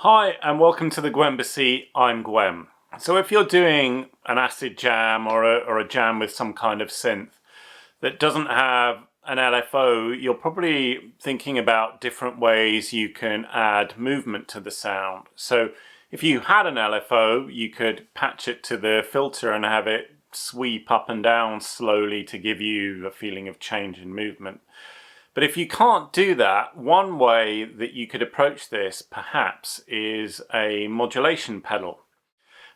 Hi and welcome to the gwEm. I'm gwEm. So if you're doing an acid jam or a jam with some kind of synth that doesn't have an LFO, you're probably thinking about different ways you can add movement to the sound. So if you had an LFO, you could patch it to the filter and have it sweep up and down slowly to give you a feeling of change in movement. But if you can't do that, one way that you could approach this perhaps is a modulation pedal.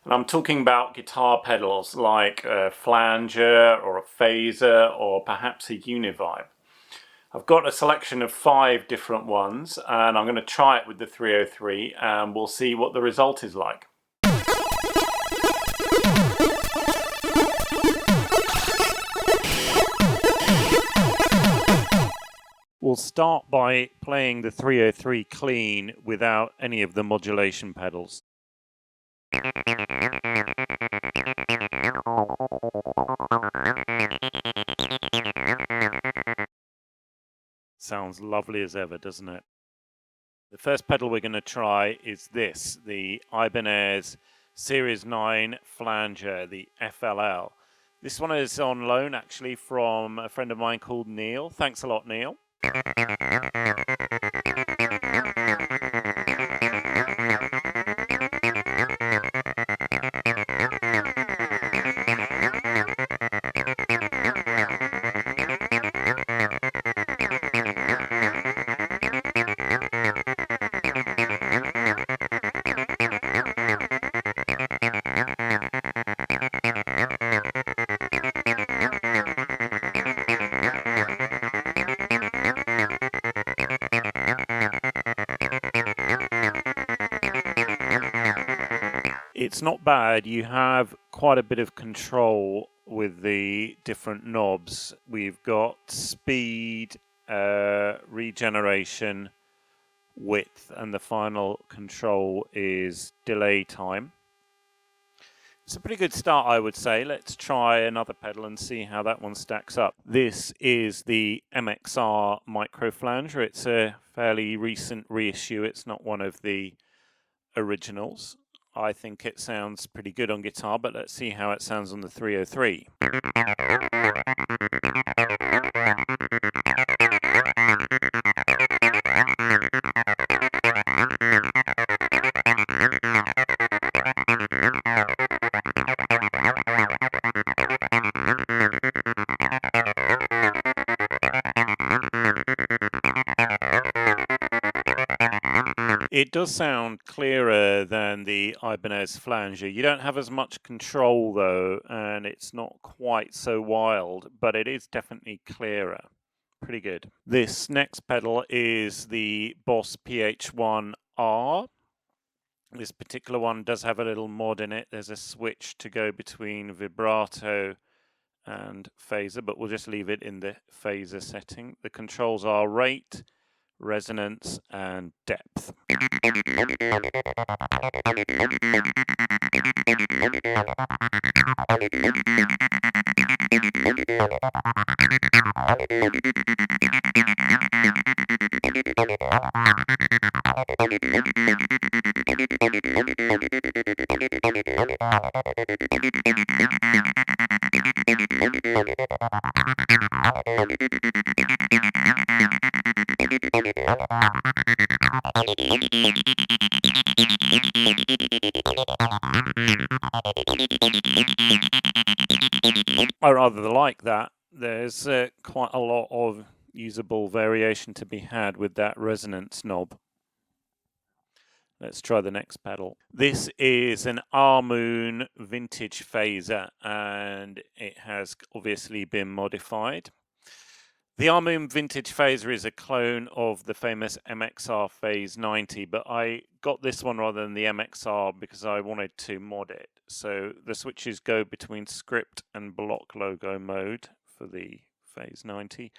And I'm talking about guitar pedals like a flanger or a phaser or perhaps a Univibe. I've got a selection of 5 different ones and I'm going to try it with the 303 and we'll see what the result is like. We'll start by playing the 303 clean without any of the modulation pedals. Sounds lovely as ever, doesn't it? The first pedal we're going to try is this, the Ibanez Series 9 Flanger, the FLL. This one is on loan actually from a friend of mine called Neil. Thanks a lot, Neil. It's not bad. You have quite a bit of control with the different knobs. We've got speed, regeneration, width, and the final control is delay time. It's a pretty good start, I would say. Let's try another pedal and see how that one stacks up. This is the MXR Micro Flanger. It's a fairly recent reissue. It's not one of the originals. I think it sounds pretty good on guitar, but let's see how it sounds on the 303. It does sound clearer than the Ibanez Flanger. You don't have as much control though, and it's not quite so wild, but it is definitely clearer. Pretty good. This next pedal is the Boss PH1R. This particular one does have a little mod in it. There's a switch to go between vibrato and phaser, but we'll just leave it in the phaser setting. The controls are rate, resonance, and depth. I rather like that. There's quite a lot of usable variation to be had with that resonance knob. Let's try the next pedal. This is an Ammoon vintage phaser and it has obviously been modified. The Ammoon vintage phaser is a clone of the famous MXR Phase 90, but I got this one rather than the MXR because I wanted to mod it. So the switches go between script and block logo mode for the Phase 90.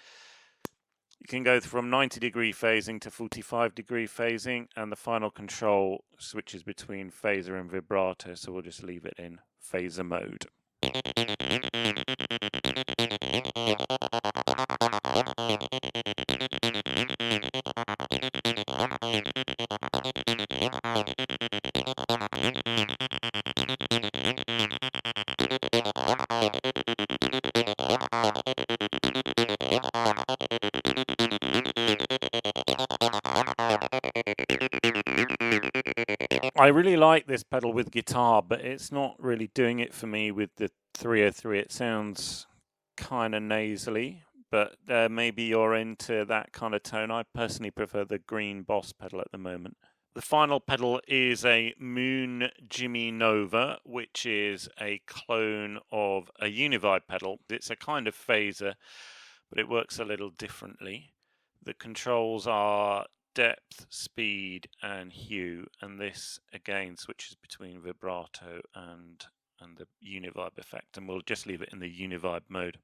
You can go from 90-degree phasing to 45-degree phasing, and the final control switches between phaser and vibrato, so we'll just leave it in phaser mode. I really like this pedal with guitar, but it's not really doing it for me with the 303. It sounds kind of nasally, but maybe you're into that kind of tone. I personally prefer the green Boss pedal at the moment. The final pedal is a Moen Jimi Nova, which is a clone of a Univibe pedal. It's a kind of phaser, but it works a little differently. The controls are depth, speed, and hue, and this again switches between vibrato and the Univibe effect, and we'll just leave it in the Univibe mode.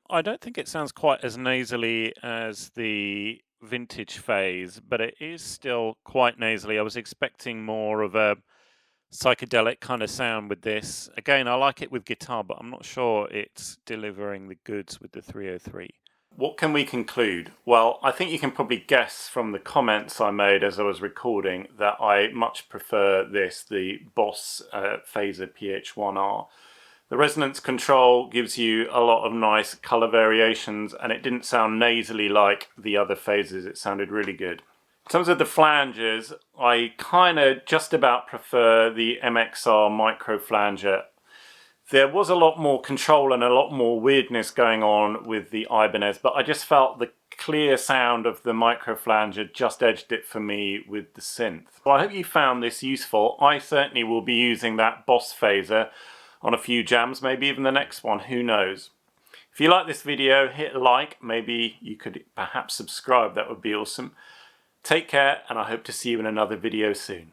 I don't think it sounds quite as nasally as the vintage phase, but it is still quite nasally. I was expecting more of a psychedelic kind of sound with this. Again, I like it with guitar, but I'm not sure it's delivering the goods with the 303. What can we conclude? Well, I think you can probably guess from the comments I made as I was recording that I much prefer this, the Boss Phaser PH1R. The resonance control gives you a lot of nice colour variations, and it didn't sound nasally like the other phases. It sounded really good. In terms of the flangers, I kind of just about prefer the MXR Micro Flanger. There was a lot more control and a lot more weirdness going on with the Ibanez, but I just felt the clear sound of the Micro Flanger just edged it for me with the synth. Well, I hope you found this useful. I certainly will be using that Boss phaser on a few jams, maybe even the next one, who knows. If you like this video, hit like, maybe you could perhaps subscribe, that would be awesome. Take care, and I hope to see you in another video soon.